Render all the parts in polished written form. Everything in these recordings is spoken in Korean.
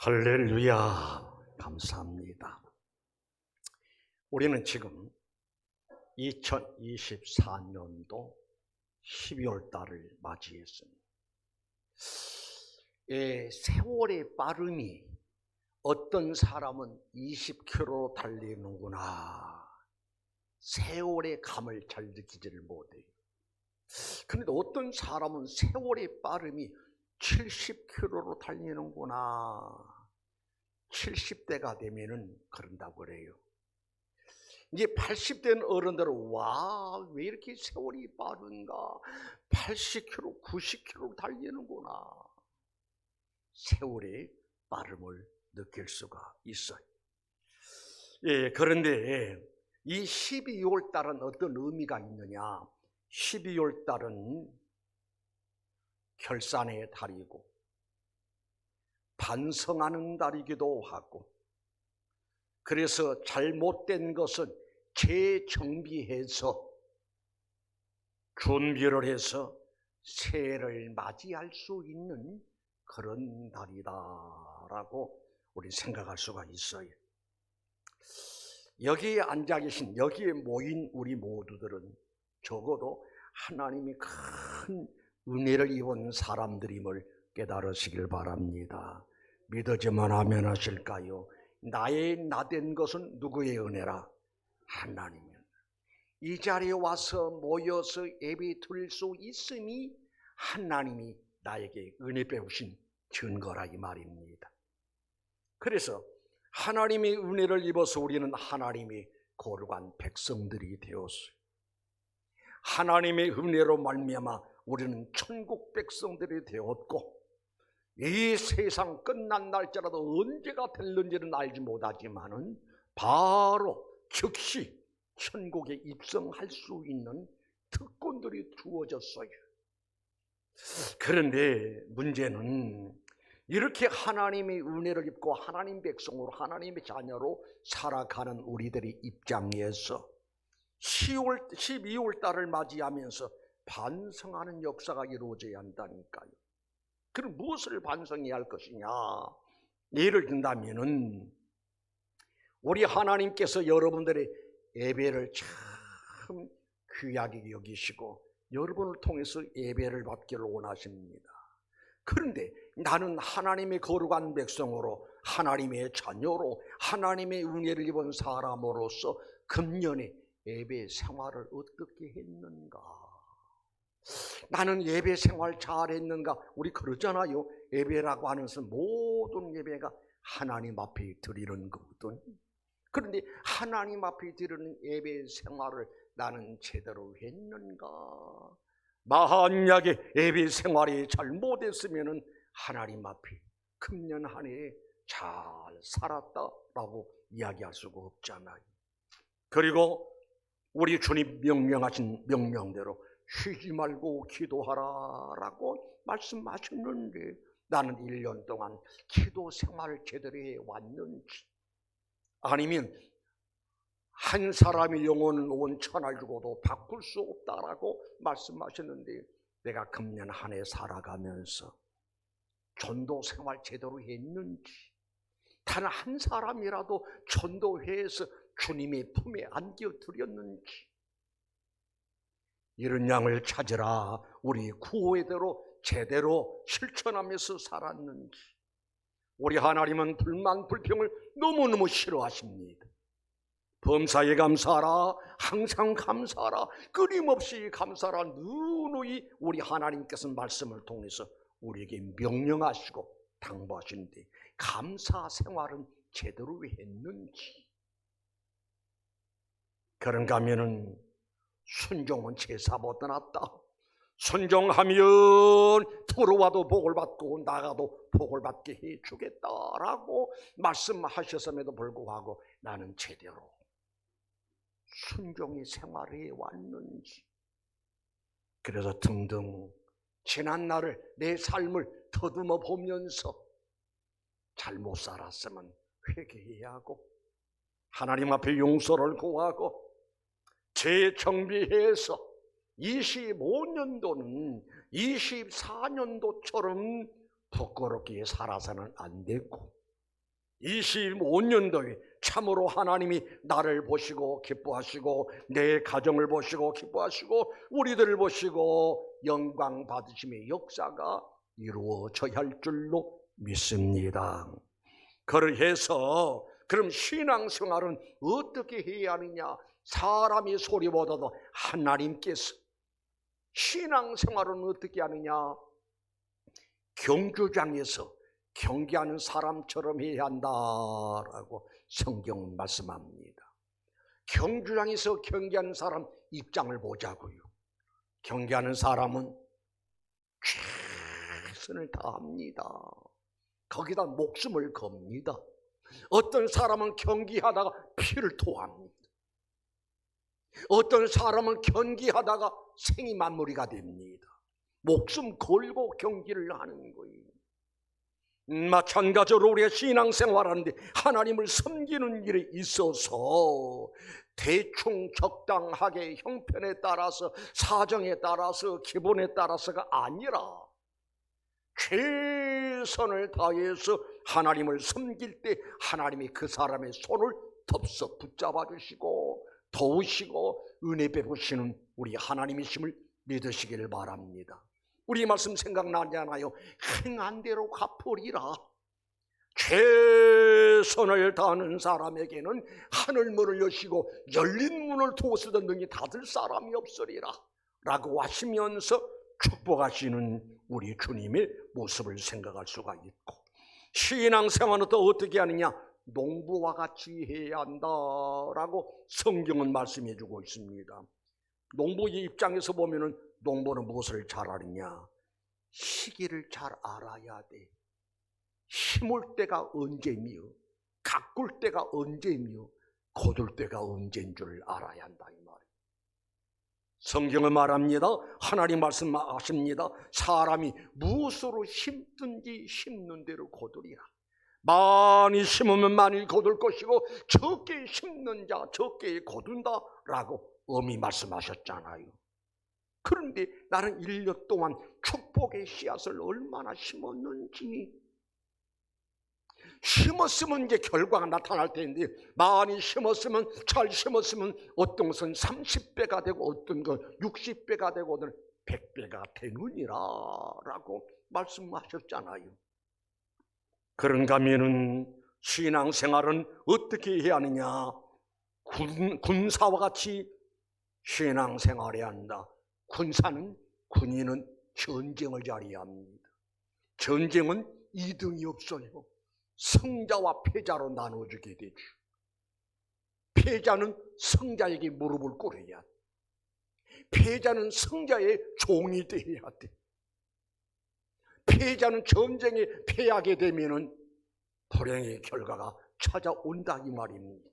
할렐루야, 감사합니다. 우리는 지금 2024년도 12월 달을 맞이했습니다. 세월의 빠름이 어떤 사람은 20km 달리는구나, 세월의 감을 잘 느끼지를 못해요. 그런데 어떤 사람은 세월의 빠름이 70km로 달리는구나, 70대가 되면은 그런다고 그래요. 이제 80대는 어른들은 와, 왜 이렇게 세월이 빠른가, 80km, 90km 달리는구나, 세월의 빠름을 느낄 수가 있어요. 그런데 이 12월 달은 어떤 의미가 있느냐? 12월 달은 결산의 달이고 반성하는 달이기도 하고, 그래서 잘못된 것은 재정비해서 준비를 해서 새해를 맞이할 수 있는 그런 달이다라고 우리 생각할 수가 있어요. 여기에 앉아 계신, 여기에 모인 우리 모두들은 적어도 하나님이 큰 은혜를 입은 사람들임을 깨달으시길 바랍니다. 믿어지만 아멘 하실까요? 나의 나된 것은 누구의 은혜라? 하나님의. 이 자리에 와서 모여서 예배 드릴 수 있음이 하나님이 나에게 은혜 베푸신 증거라 이 말입니다. 그래서 하나님의 은혜를 입어서 우리는 하나님의 거룩한 백성들이 되었어요. 하나님의 은혜로 말미암아 우리는 천국 백성들이 되었고, 이 세상 끝난 날짜라도 언제가 될는지는 알지 못하지만은 바로 즉시 천국에 입성할 수 있는 특권들이 주어졌어요. 그런데 문제는 이렇게 하나님의 은혜를 입고 하나님 백성으로, 하나님의 자녀로 살아가는 우리들의 입장에서 12월 달을 맞이하면서 반성하는 역사가 이루어져야 한다니까요. 그럼 무엇을 반성해야 할 것이냐? 예를 든다면은 우리 하나님께서 여러분들의 예배를 참 귀하게 여기시고 여러분을 통해서 예배를 받기를 원하십니다. 그런데 나는 하나님의 거룩한 백성으로, 하나님의 자녀로, 하나님의 은혜를 입은 사람으로서 금년에 예배 생활을 어떻게 했는가? 나는 예배 생활 잘했는가? 우리 그러잖아요. 예배라고 하는 것은 모든 예배가 하나님 앞에 드리는 거거든. 그런데 하나님 앞에 드리는 예배 생활을 나는 제대로 했는가? 만약에 예배 생활이 잘못했으면 하나님 앞에 금년 한 해에 잘 살았다라고 이야기할 수가 없잖아요. 그리고 우리 주님 명령하신 명령대로 쉬지 말고 기도하라라고 말씀하셨는데 나는 1년 동안 기도 생활을 제대로 해왔는지, 아니면 한 사람의 영혼은 온 천하를 주고도 바꿀 수 없다라고 말씀하셨는데 내가 금년 한 해 살아가면서 전도 생활 제대로 했는지, 단 한 사람이라도 전도회에서 주님의 품에 안겨드렸는지, 이런 양을 찾으라 우리 구호대로 제대로 실천하면서 살았는지. 우리 하나님은 불만 불평을 너무너무 싫어하십니다. 범사에 감사하라, 항상 감사하라, 끊임없이 감사하라, 누누이 우리 하나님께서 말씀을 통해서 우리에게 명령하시고 당부하시는데 감사 생활은 제대로 했는지. 그런가 하면은 순종은 제사보다 낫다, 순종하면 들어와도 복을 받고 나가도 복을 받게 해주겠다라고 말씀하셨음에도 불구하고 나는 제대로 순종의 생활해 왔는지. 그래서 등등 지난 날을, 내 삶을 더듬어 보면서 잘못 살았으면 회개해야 하고 하나님 앞에 용서를 구하고 재정비해서 25년도는 24년도처럼 부끄럽게 살아서는 안 되고 25년도에 참으로 하나님이 나를 보시고 기뻐하시고 내 가정을 보시고 기뻐하시고 우리들을 보시고 영광 받으심의 역사가 이루어져야 할 줄로 믿습니다. 그래서 그럼 신앙생활은 어떻게 해야 하느냐? 사람의 소리보다도 하나님께서 신앙생활은 어떻게 하느냐? 경주장에서 경기하는 사람처럼 해야 한다라고 성경은 말씀합니다. 경주장에서 경기하는 사람 입장을 보자고요. 경기하는 사람은 최선을 다합니다. 거기다 목숨을 겁니다. 어떤 사람은 경기하다가 피를 토합니다. 어떤 사람은 경기하다가 생이 마무리가 됩니다. 목숨 걸고 경기를 하는 거예요. 마찬가지로 우리가 신앙생활하는데 하나님을 섬기는 일에 있어서 대충 적당하게 형편에 따라서 사정에 따라서 기분에 따라서가 아니라 최선을 다해서 하나님을 섬길 때 하나님이 그 사람의 손을 덥석 붙잡아 주시고 도우시고 은혜 베푸시는 우리 하나님이심을 믿으시기를 바랍니다. 우리 말씀 생각나잖아요. 행한 대로 갚으리라. 최선을 다하는 사람에게는 하늘문을 여시고 열린 문을 두고서도 능히 닫을 사람이 없으리라 라고 하시면서 축복하시는 우리 주님의 모습을 생각할 수가 있고, 신앙생활은 또 어떻게 하느냐? 농부와 같이 해야 한다라고 성경은 말씀해 주고 있습니다. 농부의 입장에서 보면은 농부는 무엇을 잘 아느냐? 시기를 잘 알아야 돼. 심을 때가 언제며 가꿀 때가 언제며 거둘 때가 언제인 줄 알아야 한다 이 말이에요. 성경은 말합니다. 하나님 말씀하십니다. 사람이 무엇으로 심든지 심는 대로 거두리라. 많이 심으면 많이 거둘 것이고 적게 심는 자 적게 거둔다라고 엄히 말씀하셨잖아요. 그런데 나는 1년 동안 축복의 씨앗을 얼마나 심었는지, 심었으면 이제 결과가 나타날 텐데 많이 심었으면 잘 심었으면 어떤 것은 30배가 되고 어떤 건 60배가 되고 어떤 100배가 되느니라 라고 말씀하셨잖아요. 그런가 하면은 신앙생활은 어떻게 해야 하느냐? 군사와 같이 신앙생활해야 한다. 군인은 전쟁을 잘해야 합니다. 전쟁은 2등이 없어요. 승자와 패자로 나눠주게 되죠. 패자는 승자에게 무릎을 꿇어야 돼. 패자는 승자의 종이 되어야 돼. 패자는 전쟁에 패하게 되면은 불행의 결과가 찾아온다 이 말입니다.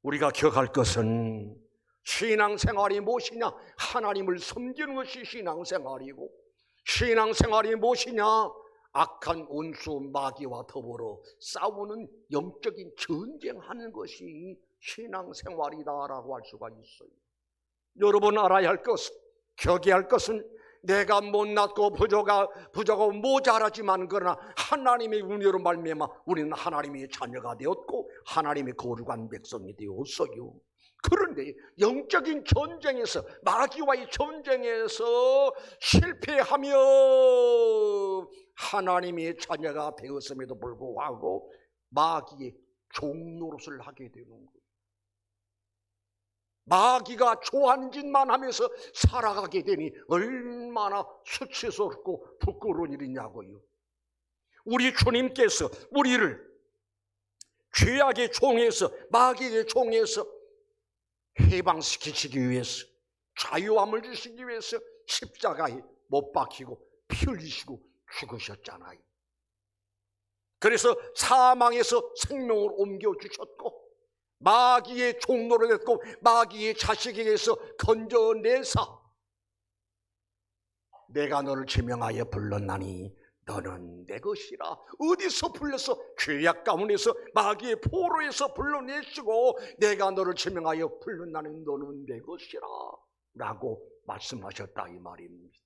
우리가 기억할 것은 신앙생활이 무엇이냐? 하나님을 섬기는 것이 신앙생활이고, 신앙생활이 무엇이냐? 악한 원수 마귀와 더불어 싸우는 영적인 전쟁하는 것이 신앙생활이다라고 할 수가 있어요. 여러분 알아야 할 것은, 경계할 것은 내가 못났고 부족하고 모자라지만 그러나 하나님의 은혜로 말미암아 우리는 하나님의 자녀가 되었고 하나님의 거룩한 백성이 되었어요. 그런데 영적인 전쟁에서, 마귀와의 전쟁에서 실패하며 하나님의 자녀가 되었음에도 불구하고 마귀의 종노릇을 하게 되는 거예요. 마귀가 좋아하는 짓만 하면서 살아가게 되니 얼마나 수치스럽고 부끄러운 일이냐고요. 우리 주님께서 우리를 죄악의 종에서, 마귀의 종에서 해방시키시기 위해서, 자유함을 주시기 위해서 십자가에 못 박히고 피 흘리시고 죽으셨잖아요. 그래서 사망에서 생명을 옮겨주셨고 마귀의 종노릇 했고 마귀의 자식에게서 건져내사 내가 너를 지명하여 불렀나니 너는 내 것이라. 어디서 불러서? 죄악 가운데서 마귀의 포로에서 불러내시고 내가 너를 지명하여 불렀나니 너는 내 것이라 라고 말씀하셨다 이 말입니다.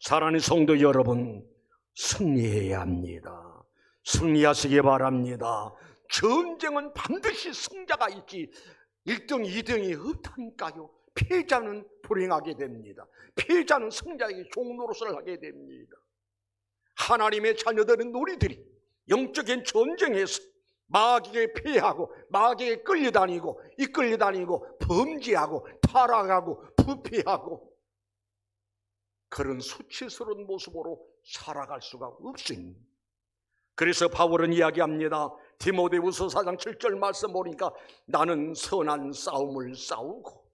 사랑하는 성도 여러분, 승리해야 합니다. 승리하시기 바랍니다. 전쟁은 반드시 승자가 있지 1등, 2등이 없다니까요. 패자는 불행하게 됩니다. 패자는 승자에게 종노릇을 하게 됩니다. 하나님의 자녀들은 우리들이 영적인 전쟁에서 마귀에게 패하고 마귀에게 이끌려다니고 범죄하고 타락하고 부패하고 그런 수치스러운 모습으로 살아갈 수가 없으니, 그래서 바울은 이야기합니다. 디모데후서 4장 7절 말씀 보니까 나는 선한 싸움을 싸우고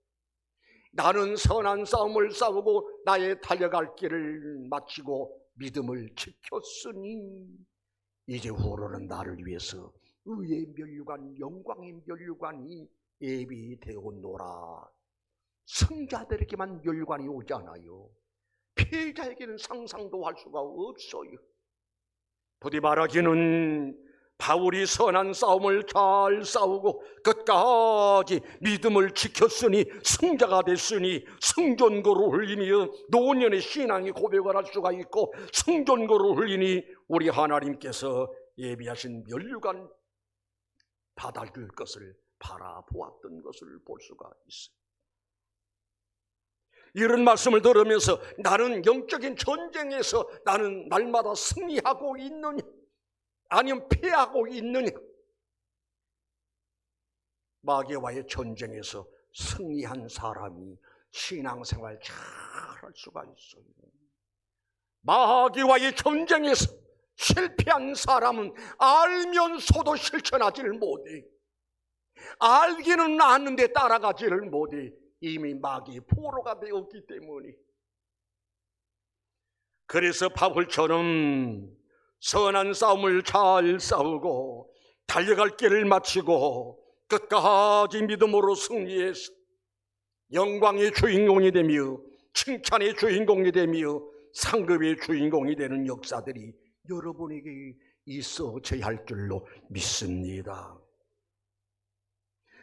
나의 달려갈 길을 마치고 믿음을 지켰으니 이제 후로는 나를 위해서 의의 면류관 영광의 면류관이 예비되었노라. 승자들에게만 면류관이 오잖아요. 피해자에게는 상상도 할 수가 없어요. 부디 말하기는 바울이 선한 싸움을 잘 싸우고 끝까지 믿음을 지켰으니 승자가 됐으니 성전고를 흘리며 노년의 신앙의 고백을 할 수가 있고 성전고를 흘리니 우리 하나님께서 예비하신 면류관 받을 것을 바라보았던 것을 볼 수가 있어요. 이런 말씀을 들으면서 나는 영적인 전쟁에서 나는 날마다 승리하고 있느냐 아니면 패하고 있느냐, 마귀와의 전쟁에서 승리한 사람이 신앙생활 잘 할 수가 있어요. 마귀와의 전쟁에서 실패한 사람은 알면서도 실천하지를 못해. 알기는 아는데 따라가지를 못해. 이미 마귀의 포로가 되었기 때문에. 그래서 바울처럼 선한 싸움을 잘 싸우고 달려갈 길을 마치고 끝까지 믿음으로 승리해서 영광의 주인공이 되며 칭찬의 주인공이 되며 상급의 주인공이 되는 역사들이 여러분에게 있어져야 할 줄로 믿습니다.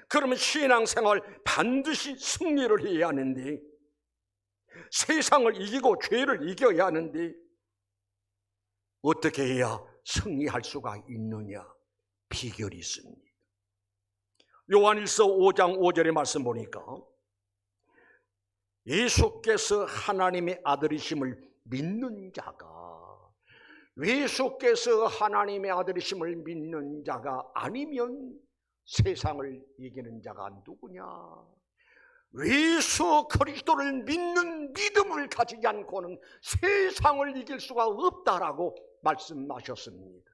그러면 신앙생활 반드시 승리를 해야 하는데, 세상을 이기고 죄를 이겨야 하는데 어떻게 해야 승리할 수가 있느냐? 비결이 있습니다. 요한일서 5장 5절의 말씀 보니까 예수께서 하나님의 아들이심을 믿는 자가, 예수께서 하나님의 아들이심을 믿는 자가 아니면 세상을 이기는 자가 누구냐? 예수 그리스도를 믿는 믿음을 가지지 않고는 세상을 이길 수가 없다라고 말씀하셨습니다.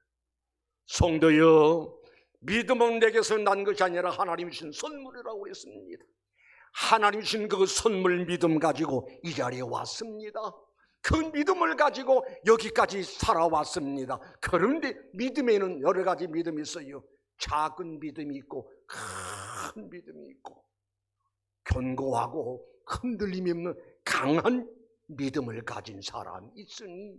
성도여, 믿음은 내게서 난 것이 아니라 하나님이 주신 선물이라고 했습니다. 하나님이 주신 그 선물 믿음 가지고 이 자리에 왔습니다. 그 믿음을 가지고 여기까지 살아왔습니다. 그런데 믿음에는 여러 가지 믿음이 있어요. 작은 믿음이 있고 큰 믿음이 있고 견고하고 흔들림이 없는 강한 믿음을 가진 사람이 있으니,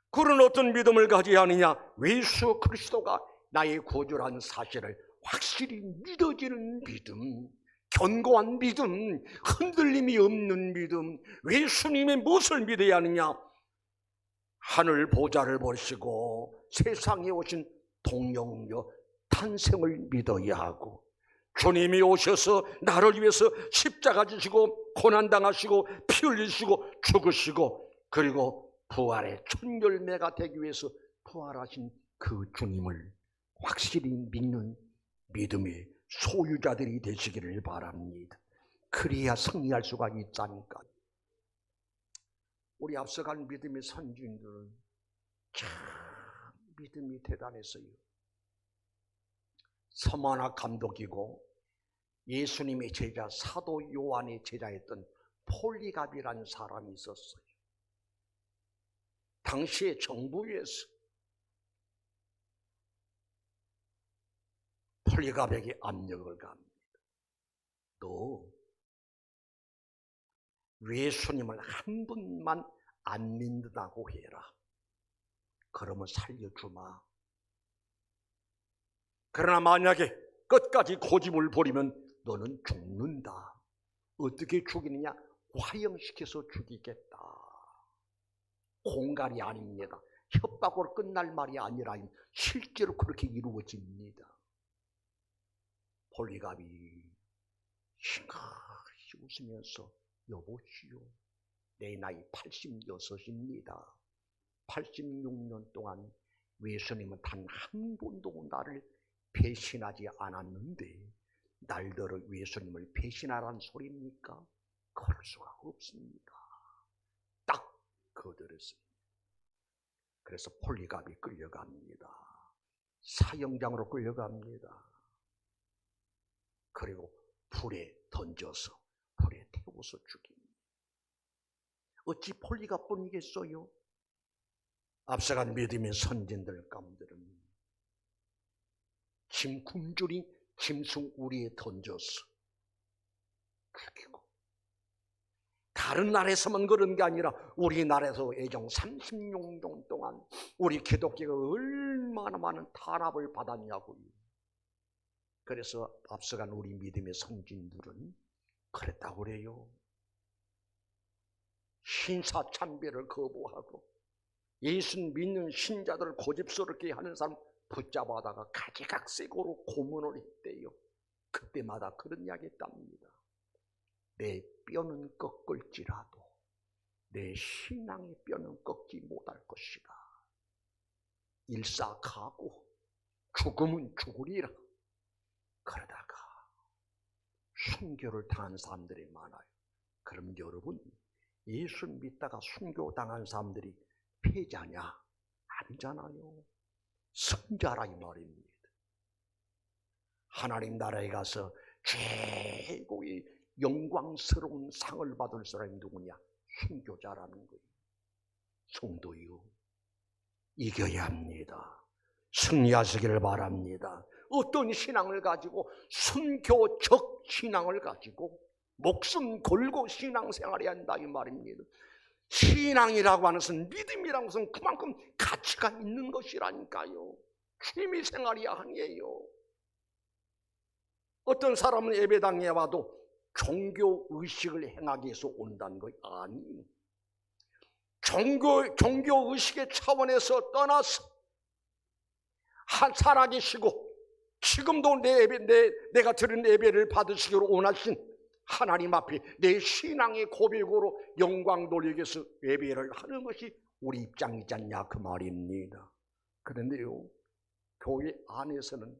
그런 어떤 믿음을 가져야 하느냐? 예수 그리스도가 나의 구주라는 사실을 확실히 믿어지는 믿음, 견고한 믿음, 흔들림이 없는 믿음. 예수님의 무엇을 믿어야 하느냐? 하늘 보좌를 보시고 세상에 오신 동령녀 탄생을 믿어야 하고, 주님이 오셔서 나를 위해서 십자가 지시고 고난당하시고 피 흘리시고 죽으시고 그리고 부활의 첫 열매가 되기 위해서 부활하신 그 주님을 확실히 믿는 믿음의 소유자들이 되시기를 바랍니다. 그래야 승리할 수가 있다니까. 우리 앞서간 믿음의 선진들은 참 믿음이 대단했어요. 서만학 감독이고 예수님의 제자 사도 요한의 제자였던 폴리갑이라는 사람이 있었어요. 당시의 정부에서 폴리갑에게 압력을 갑니다. 너 예수님을 한 분만 안 믿는다고 해라. 그러면 살려주마. 그러나 만약에 끝까지 고집을 부리면 너는 죽는다. 어떻게 죽이느냐? 화형시켜서 죽이겠다. 공갈이 아닙니다. 협박으로 끝날 말이 아니라 실제로 그렇게 이루어집니다. 폴리갑이 싱긋이 웃으면서 여보시오, 내 나이 86입니다. 86년 동안 예수님은 단 한 번도 나를 배신하지 않았는데 날더러 예수님을 배신하라는 소리입니까? 그럴 수가 없습니다. 딱 거들었습니다. 그래서 폴리갑이 끌려갑니다. 사형장으로 끌려갑니다. 그리고 불에 던져서 불에 태워서 죽입니다. 어찌 폴리갑뿐이겠어요? 앞서간 믿음의 선진들 가운데는 짐 굶주린 짐승 우리에 던져서 죽이고, 다른 나라에서만 그런 게 아니라 우리나라에서 애정 36년 동안 우리 기독교가 얼마나 많은 탄압을 받았냐고요. 그래서 앞서간 우리 믿음의 선진들은 그랬다고 그래요. 신사참배를 거부하고 예수 믿는 신자들을 고집스럽게 하는 사람 붙잡아다가 가지각색으로 고문을 했대요. 그때마다 그런 이야기 했답니다. 내 뼈는 꺾을지라도 내 신앙의 뼈는 꺾지 못할 것이다. 일사가고 죽음은 죽으리라. 그러다가 순교를 당한 사람들이 많아요. 그럼 여러분, 예수 믿다가 순교당한 사람들이 패자냐? 아니잖아요. 선자라 이 말입니다. 하나님 나라에 가서 최고의 영광스러운 상을 받을 사람이 누구냐? 순교자라는 거예요. 성도요, 이겨야 합니다. 승리하시기를 바랍니다. 어떤 신앙을 가지고, 순교적 신앙을 가지고 목숨 걸고 신앙생활해야 한다 이 말입니다. 신앙이라고 하는 것은, 믿음이라는 것은 그만큼 가치가 있는 것이라니까요. 취미생활이 아니에요. 어떤 사람은 예배당에 와도 종교의식을 행하기 위해서 온다는 거 아니에요. 종교의식의 차원에서 떠나서 살아계시고 지금도 내가 드린 예배를 받으시기로 원하신 하나님 앞에 내 신앙의 고백으로 영광 돌리기 위해서 예배를 하는 것이 우리 입장이지 않냐 그 말입니다. 그런데요, 교회 안에서는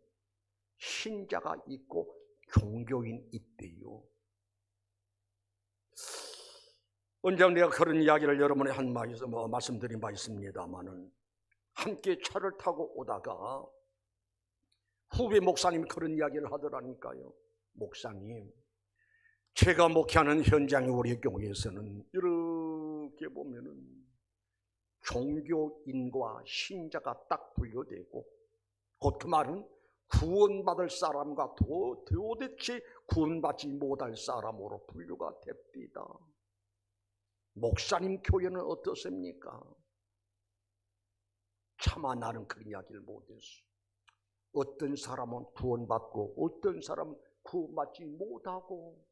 신자가 있고 종교인 있대요. 언제 내가 그런 이야기를 여러분에 한 말씀드린 바 있습니다만은, 함께 차를 타고 오다가 후배 목사님이 그런 이야기를 하더라니까요. 목사님, 제가 목회하는 현장에 우리 교회에서는 이렇게 보면은 종교인과 신자가 딱 분류되고, 곧 그 말은 구원받을 사람과 도대체 구원받지 못할 사람으로 분류가 됩니다. 목사님 교회는 어떻습니까? 차마 나는 그런 이야기를 못했어. 어떤 사람은 구원받고 어떤 사람은 구원받지 못하고,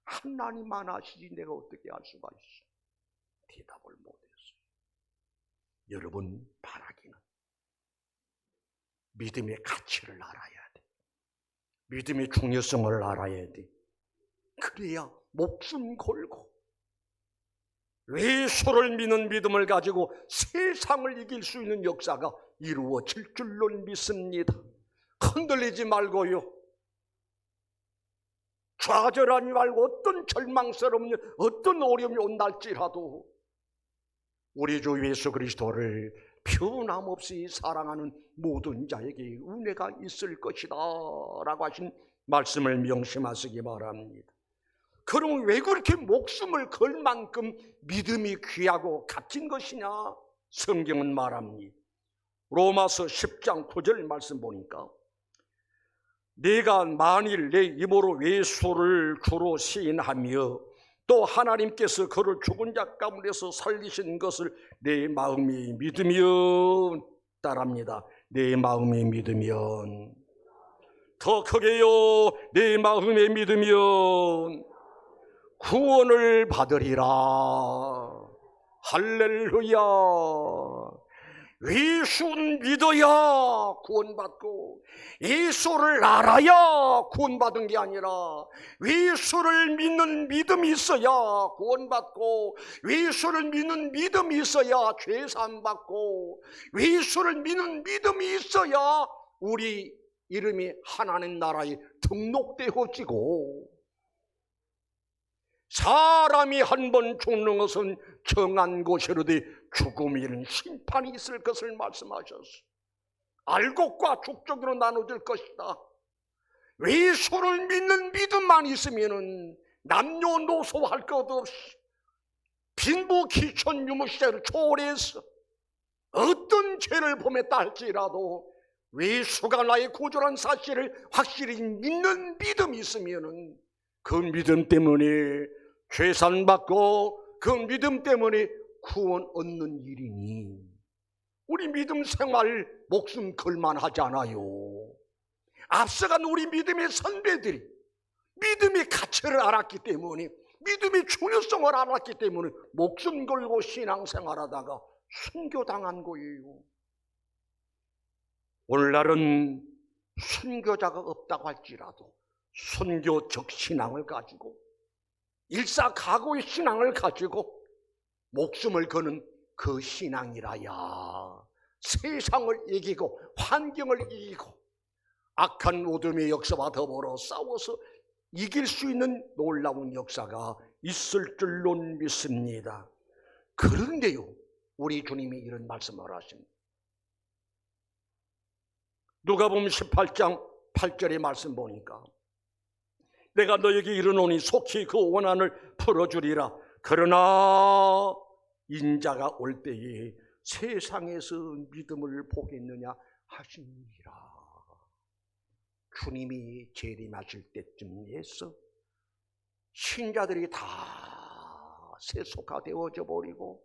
하나님만 아시지 내가 어떻게 알 수가 있어? 대답을 못했어. 여러분, 바라기는 믿음의 가치를 알아야 돼. 믿음의 중요성을 알아야 돼. 그래야 목숨 걸고 예수를 믿는 믿음을 가지고 세상을 이길 수 있는 역사가 이루어질 줄로 믿습니다. 흔들리지 말고요, 좌절하지 말고, 어떤 절망스러운 어떤 어려움이 온달지라도 우리 주 예수 그리스도를 변함없이 사랑하는 모든 자에게 은혜가 있을 것이다 라고 하신 말씀을 명심하시기 바랍니다. 그럼 왜 그렇게 목숨을 걸 만큼 믿음이 귀하고 값진 것이냐? 성경은 말합니다. 로마서 10장 9절 말씀 보니까, 내가 만일 내 입으로 예수를 주로 시인하며 또 하나님께서 그를 죽은 자 가운데서 살리신 것을 내 마음이 믿으면, 따라합니다, 내 마음이 믿으면, 더 크게요, 내 마음에 믿으면 구원을 받으리라. 할렐루야. 예수는 믿어야 구원받고 예수를 알아야 구원받은 게 아니라 예수를 믿는 믿음이 있어야 구원받고 예수를 믿는 믿음이 있어야 죄사함받고 예수를 믿는 믿음이 있어야 우리 이름이 하나님 나라에 등록되어지고, 사람이 한 번 죽는 것은 정한 곳이로되 죽음에는 심판이 있을 것을 말씀하셨어. 알곡과 죽적으로 나눠질 것이다. 예수를 믿는 믿음만 있으면 남녀노소 할 것 없이 빈부 귀천 유무시대를 초월해서 어떤 죄를 범했다 할지라도 예수가 나의 구주란 사실을 확실히 믿는 믿음이 있으면 그 믿음 때문에 죄산받고 그 믿음 때문에 구원 얻는 일이니 우리 믿음 생활 목숨 걸만하지 않아요. 앞서간 우리 믿음의 선배들이 믿음의 가치를 알았기 때문에, 믿음의 중요성을 알았기 때문에 목숨 걸고 신앙생활하다가 순교당한 거예요. 오늘날은 순교자가 없다고 할지라도 순교적 신앙을 가지고 일사각오의 신앙을 가지고 목숨을 거는 그 신앙이라야 세상을 이기고 환경을 이기고 악한 어둠의 역사와 더불어 싸워서 이길 수 있는 놀라운 역사가 있을 줄로 믿습니다. 그런데요, 우리 주님이 이런 말씀을 하십니다. 누가복음 18장 8절의 말씀 보니까 내가 너에게 이르노니 속히 그 원한을 풀어주리라. 그러나 인자가 올 때에 세상에서 믿음을 보겠느냐 하시니라. 주님이 재림하실 때쯤에서 신자들이 다 세속화되어져 버리고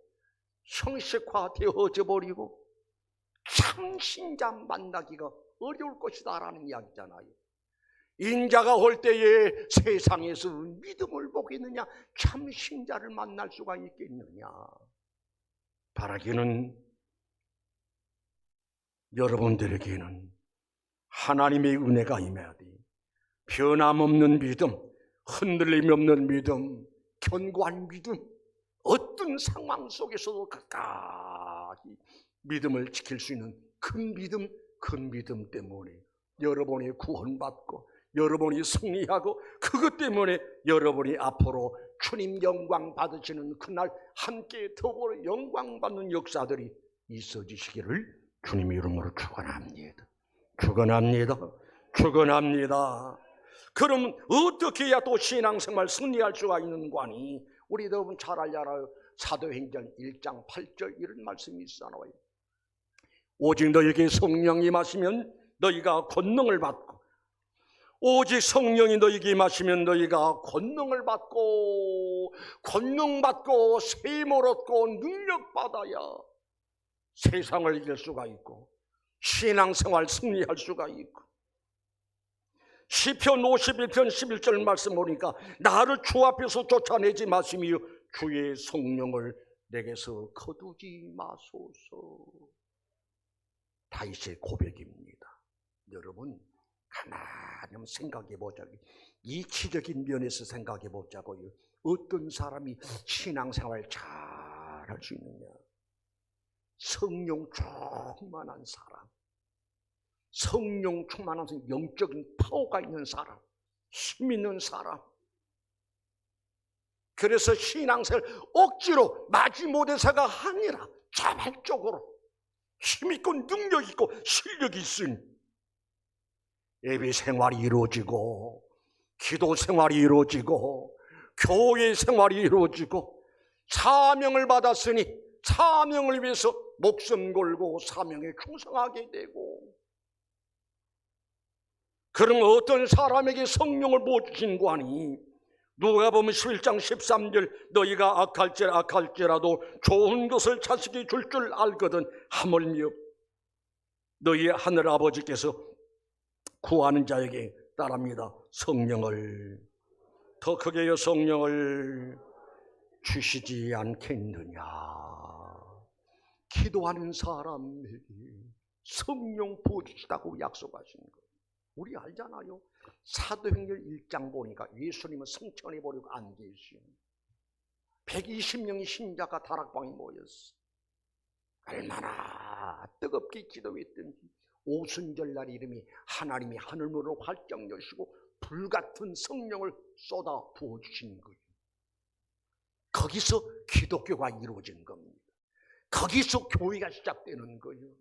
형식화되어져 버리고 참 신자 만나기가 어려울 것이다 라는 이야기잖아요. 인자가 올 때에 세상에서 믿음을 보겠느냐, 참 신자를 만날 수가 있겠느냐. 바라기는 여러분들에게는 하나님의 은혜가 임해야 돼. 변함없는 믿음, 흔들림 없는 믿음, 견고한 믿음, 어떤 상황 속에서도 끝까지 믿음을 지킬 수 있는 큰 믿음 때문에 여러분이 구원받고 여러분이 승리하고 그것 때문에 여러분이 앞으로 주님 영광 받으시는 그날 함께 더불어 영광 받는 역사들이 있어지시기를 주님의 이름으로 축원합니다. 축원합니다. 그럼 어떻게 해야 또 신앙생활 승리할 수가 있는 관이? 우리 여러분 잘 알잖아요. 사도행전 1장 8절 이런 말씀이 있잖아요. 오직 너에게 성령이 임하시면 너희가 권능을 받고, 오직 성령이 너희에게 임하시면 너희가 권능을 받고, 권능 받고 세임을 얻고 능력 받아야 세상을 이길 수가 있고 신앙생활 승리할 수가 있고. 시편 51편 11절 말씀 보니까 나를 주 앞에서 쫓아내지 마시며 주의 성령을 내게서 거두지 마소서. 다윗의 고백입니다. 여러분 가만히 한번 생각해 보자고요. 이치적인 면에서 생각해 보자고요. 어떤 사람이 신앙생활 잘 할 수 있느냐? 성령 충만한 사람, 성령 충만한 사람, 영적인 파워가 있는 사람, 힘 있는 사람. 그래서 신앙생활 억지로 마지못해서가 아니라 자발적으로 힘있고 능력있고 실력이 있으니 예배 생활이 이루어지고 기도 생활이 이루어지고 교회 생활이 이루어지고 사명을 받았으니 사명을 위해서 목숨 걸고 사명에 충성하게 되고. 그럼 어떤 사람에게 성령을 부어주신 거니? 누가복음 11장 13절 너희가 악할지라도 좋은 것을 자식이 줄 줄 알거든 하물며 너희 하늘 아버지께서 구하는 자에게 따릅니다. 성령을, 더 크게요, 성령을 주시지 않겠느냐. 기도하는 사람에게 성령 부어주시다고 약속하신 거예요. 우리 알잖아요. 사도행전 1장 보니까 예수님은 성천에 버리고 안 계시오. 120명의 신자가 다락방에 모였어. 얼마나 뜨겁게 기도했든지 오순절날 이름이 하나님이 하늘문을 활짝 여시고 불같은 성령을 쏟아 부어주신 거예요. 거기서 기독교가 이루어진 겁니다. 거기서 교회가 시작되는 거예요.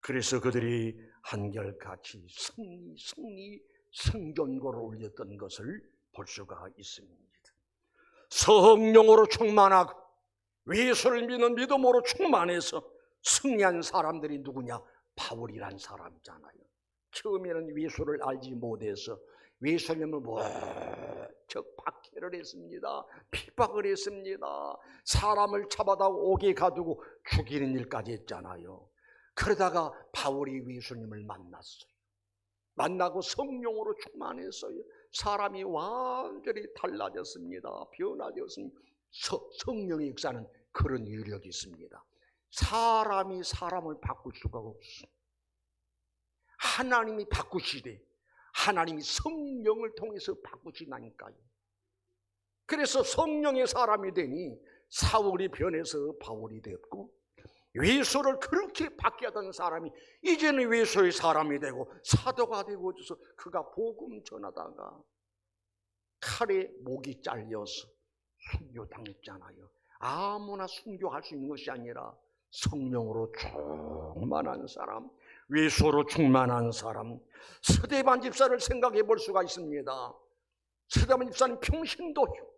그래서 그들이 한결같이 승리 성전고를 올렸던 것을 볼 수가 있습니다. 성령으로 충만하고 예수를 믿는 믿음으로 충만해서 승리한 사람들이 누구냐? 바울이란 사람이잖아요. 처음에는 예수를 알지 못해서 예수님을 무척 박해를 했습니다. 핍박을 했습니다. 사람을 잡아다 옥에 가두고 죽이는 일까지 했잖아요. 그러다가 바울이 예수님을 만났어요. 만나고 성령으로 충만했어요. 사람이 완전히 달라졌습니다. 변화되었습니다. 성령의 역사는 그런 유력이 있습니다. 사람이 사람을 바꿀 수가 없어. 하나님이 바꾸시되 하나님이 성령을 통해서 바꾸시나니까요. 그래서 성령의 사람이 되니 사울이 변해서 바울이 됐고, 예수를 그렇게 바뀌었던 사람이 이제는 예수의 사람이 되고 사도가 되고 해서 그가 복음 전하다가 칼에 목이 잘려서 순교당했잖아요. 아무나 순교할 수 있는 것이 아니라 성령으로 충만한 사람, 예수로 충만한 사람. 스데반 집사를 생각해 볼 수가 있습니다. 스데반 집사는 평신도요.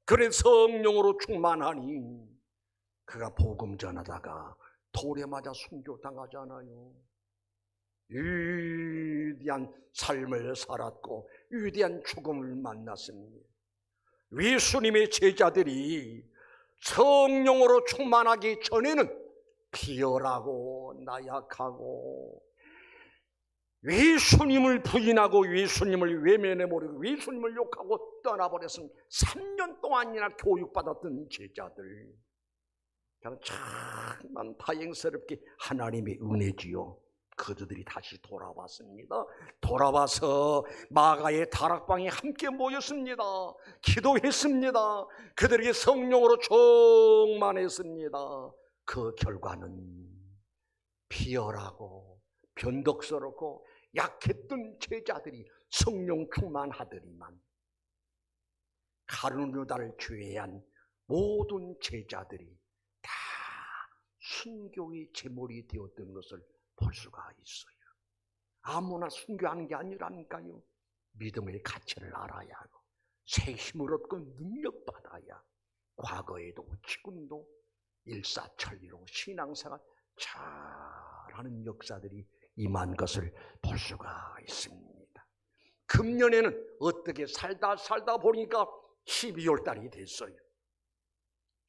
그래서 성령으로 충만하니 그가 복음 전하다가 돌에 맞아 순교당하잖아요. 위대한 삶을 살았고 위대한 죽음을 만났습니다. 예수님의 제자들이 성령으로 충만하기 전에는 비열하고 나약하고 예수님을 부인하고 예수님을 외면해버리고 예수님을 욕하고 떠나버렸습니다. 3년 동안이나 교육받았던 제자들. 참 다행스럽게 하나님의 은혜지요. 그들이 다시 돌아왔습니다. 돌아와서 마가의 다락방에 함께 모였습니다. 기도했습니다. 그들에게 성령으로 충만했습니다. 그 결과는 비열하고 변덕스럽고 약했던 제자들이 성령 충만하더니만 가룟 유다를 제외한 모든 제자들이 다 순교의 제물이 되었던 것을 볼 수가 있어요. 아무나 순교하는 게 아니라니까요. 믿음의 가치를 알아야 하고 새 힘을 얻고 능력받아야 과거에도 지금도 일사천리로 신앙생활 잘하는 역사들이 임한 것을 볼 수가 있습니다. 금년에는 어떻게 살다 보니까 12월 달이 됐어요.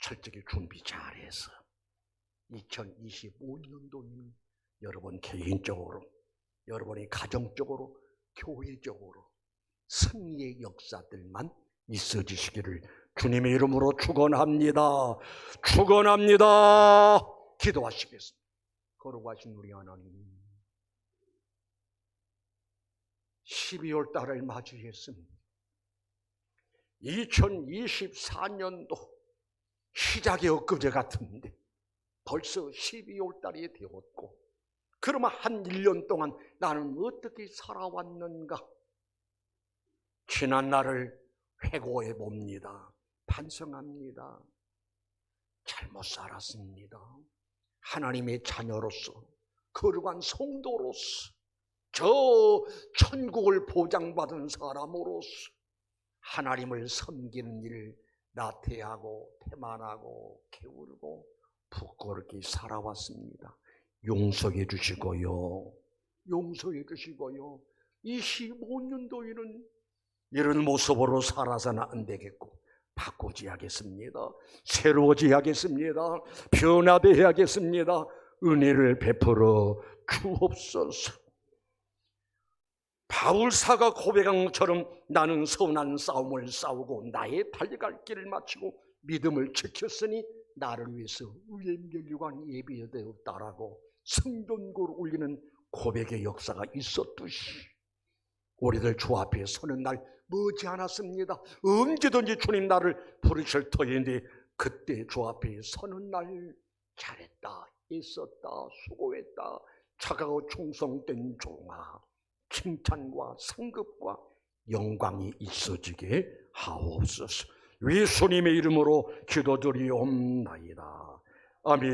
철저히 준비 잘해서 2025년도는 여러분 개인적으로, 여러분의 가정적으로, 교회적으로 승리의 역사들만 있어지시기를 주님의 이름으로 축원합니다. 축원합니다. 기도하시겠습니다. 거룩하신 우리 하나님, 12월 달을 맞이했습니다. 2024년도 시작이 엊그제 같은데 벌써 12월 달이 되었고, 그러면 한 1년 동안 나는 어떻게 살아왔는가? 지난 날을 회고해 봅니다. 반성합니다. 잘못 살았습니다. 하나님의 자녀로서, 거룩한 성도로서, 저 천국을 보장받은 사람으로서 하나님을 섬기는 일을 나태하고 태만하고 게으르고 부끄럽게 살아왔습니다. 용서해 주시고요. 용서해 주시고요. 25년도에는 이런 모습으로 살아서는 안 되겠고 바꾸지야겠습니다. 새로워지야겠습니다. 변화되어야겠습니다. 은혜를 베풀어 주옵소서. 바울사가 고백한 것처럼 나는 선한 싸움을 싸우고 나의 달려갈 길을 마치고 믿음을 지켰으니 나를 위해서 의의 면류관 예비되었다라고 성전고를 울리는 고백의 역사가 있었듯이 우리들 주 앞에 서는 날 머지않았습니다. 언제든지 주님 나를 부르실 터인데 그때 주 앞에 서는 날 잘했다, 애썼다, 수고했다, 착하고 충성된 종아, 칭찬과 상급과 영광이 있어지게 하옵소서. 예수님의 이름으로 기도드리옵나이다. 아멘.